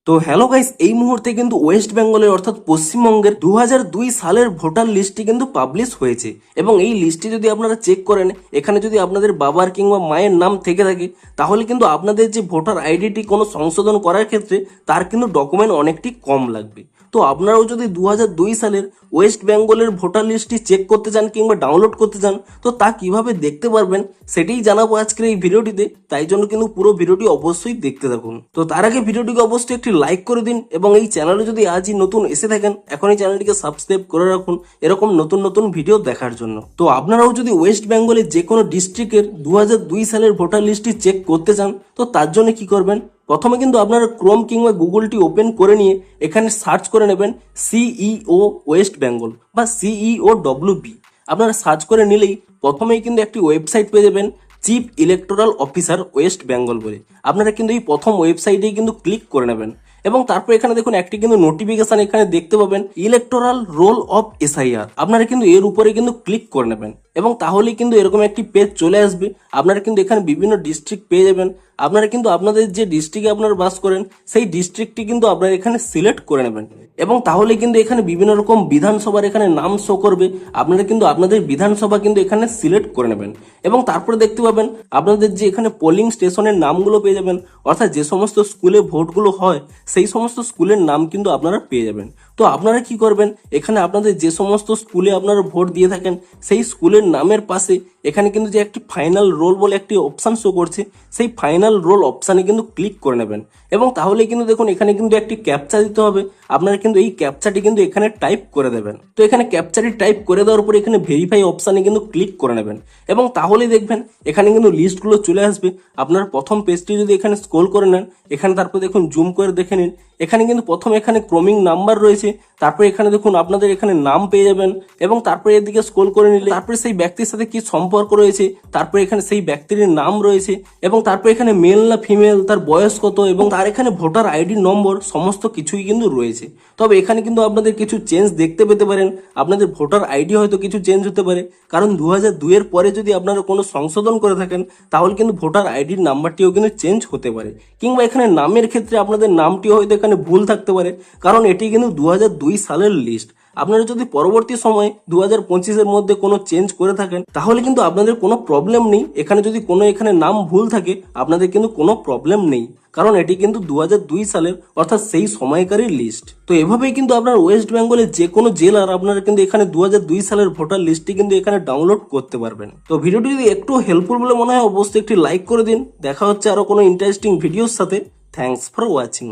তো hello guys, এই মুহূর্তে কিন্তু ওয়েস্ট বেঙ্গলের অর্থাৎ পশ্চিমবঙ্গের 2002 সালের ভোটার লিস্টটি কিন্তু পাবলিশ হয়েছে। এবং এই লিস্টটি যদি আপনারা চেক করেন, এখানে যদি আপনাদের বাবার কিংবা মায়ের নাম থেকে থাকে, তাহলে কিন্তু আপনাদের যে ভোটার আইডিটি কোনো সংশোধন করার ক্ষেত্রে তার কিন্তু ডকুমেন্ট অনেকটি কম লাগবে। তো আপনারাও যদি 2002 সালের ওয়েস্ট বেঙ্গলের ভোটার লিস্টটি চেক করতে চান কিংবা ডাউনলোড করতে চান, তো তা কিভাবে দেখতে পারবেন সেটাই জানাবো আজকের এই ভিডিওটিতে। তাই জন্য কিন্তু পুরো ভিডিওটি অবশ্যই দেখতে থাকুন। তো তার আগে ভিডিওটিকে অবশ্যই একটি লাইক করে দিন এবং এই চ্যানেলে যদি আজই নতুন এসে থাকেন, এখনই চ্যানেলটিকে সাবস্ক্রাইব করে রাখুন এরকম নতুন নতুন ভিডিও দেখার জন্য। তো আপনারাও যদি ওয়েস্ট বেঙ্গলের যে কোনো ডিস্ট্রিক্টের 2002 সালের ভোটার লিস্টটি চেক করতে চান, তো তার জন্য কি করবেন, প্রথমে কিন্তু আপনারা ক্রোম কিংবা গুগলটি ওপেন করে নিয়ে এখানে সার্চ করে নেবেন সিইও ওয়েস্ট বেঙ্গল বা সিইও ডব্লিউবি। আপনারা সার্চ করে নিলেই প্রথমেই কিন্তু একটি ওয়েবসাইট পেয়ে যাবেন, chief electoral officer West Bengal বলে। আপনারা কিন্তু এই প্রথম ওয়েবসাইটেই কিন্তু ক্লিক করে নেবেন এবং তারপর এখানে দেখুন একটি কিন্তু নোটিফিকেশন এখানে দেখতে পাবেন, ইলেকটোরাল রোল অফ এসআইআর। আপনারা কিন্তু এর উপরে কিন্তু ক্লিক করে নেবেন এবং তাহলেই কিন্তু এরকম একটি পেজ চলে আসবে। আপনারা কিন্তু এখানে বিভিন্ন ডিস্ট্রিক্ট পেয়ে যাবেন। আপনারা কিন্তু আপনাদের যে ডিস্ট্রিক্টে আপনারা বাস করেন সেই ডিস্ট্রিক্টটি কিন্তু আপনারা এখানে সিলেক্ট করে নেবেন এবং তাহলে কিন্তু এখানে বিভিন্ন রকম বিধানসভার এখানে নাম শো করবে। আপনারা কিন্তু আপনাদের বিধানসভা কিন্তু এখানে সিলেক্ট করে নেবেন এবং তারপরে দেখতে পাবেন আপনাদের যে এখানে পোলিং স্টেশনের নামগুলো পেয়ে যাবেন, অর্থাৎ যে সমস্ত স্কুলে ভোটগুলো হয় সেই সমস্ত স্কুলের নাম কিন্তু আপনারা পেয়ে যাবেন। তো আপনারা কি করবেন, এখানে আপনাদের যে সমস্ত স্কুলে আপনারা ভোট দিয়ে থাকেন সেই স্কুলের নামের পাশে এখানে কিন্তু যে একটি ফাইনাল রোল বলে একটি অপশান শো করছে, সেই ফাইনাল রোল অপশানে কিন্তু ক্লিক করে নেবেন এবং তাহলে কিন্তু দেখুন এখানে কিন্তু একটি ক্যাপচা দিতে হবে। আপনারা কিন্তু এই ক্যাপচাটি কিন্তু এখানে টাইপ করে দেবেন। তো এখানে ক্যাপচাটি টাইপ করে দেওয়ার পরে এখানে ভেরিফাই অপশানে কিন্তু ক্লিক করে নেবেন এবং তাহলেই দেখবেন এখানে কিন্তু লিস্টগুলো চলে আসবে। আপনার প্রথম পেজটি যদি এখানে স্ক্রল করে নেন, এখানে তারপর দেখুন জুম করে দেখে নিন, এখানে কিন্তু প্রথমে এখানে ক্রমিং নাম্বার রয়েছে, তারপরে এখানে দেখুন আপনাদের এখানে নাম পেয়ে যাবেন এবং তারপরে এদিকে স্ক্রল করে নিলে তারপরে সেই ব্যক্তির সাথে কি সম্পর্ক রয়েছে, তারপরে এখানে সেই ব্যক্তির নাম রয়েছে এবং তারপরে এখানে মেল না ফিমেল, তার বয়স কত এবং তার এখানে ভোটার আইডি নম্বর সমস্ত কিছুই কিন্তু রয়েছে। তবে এখানে কিন্তু আপনাদের কিছু চেঞ্জ দেখতে পেতে পারেন, আপনাদের ভোটার আইডি হয়তো কিছু চেঞ্জ হতে পারে, কারণ 2002 এর পরে যদি আপনারা কোনো সংশোধন করে থাকেন তাহলে কিন্তু ভোটার আইডির নাম্বারটিও কিন্তু চেঞ্জ হতে পারে, কিংবা এখানে নামের ক্ষেত্রে আপনাদের নামটিও হয়তো এখানে ভুল থাকতে পারে, কারণ এটি কিন্তু 2002 সালের লিস্ট। আপনারা যদি পরবর্তী সময়ে 2025-এর মধ্যে কোনো চেঞ্জ করে থাকেন তাহলে কিন্তু আপনাদের কোনো প্রবলেম নেই। এখানে যদি কোনো এখানে নাম ভুল থাকে আপনাদের কিন্তু কোনো প্রবলেম নেই, কারণ এটি কিন্তু 2002 সালের অর্থাৎ সেই সময়কারই লিস্ট। তো এভাবেই কিন্তু আপনার ওয়েস্ট বেঙ্গলের যে কোনো জেলার আপনারা কিন্তু এখানে 2002 সালের ভোটার লিস্টটি কিন্তু এখানে ডাউনলোড করতে পারবেন। তো ভিডিওটি যদি একটু হেল্পফুল বলে মনে হয় অবশ্যই একটি লাইক করে দিন। দেখা হচ্ছে আরো কোনো ইন্টারেস্টিং ভিডিওর সাথে। Thanks for watching.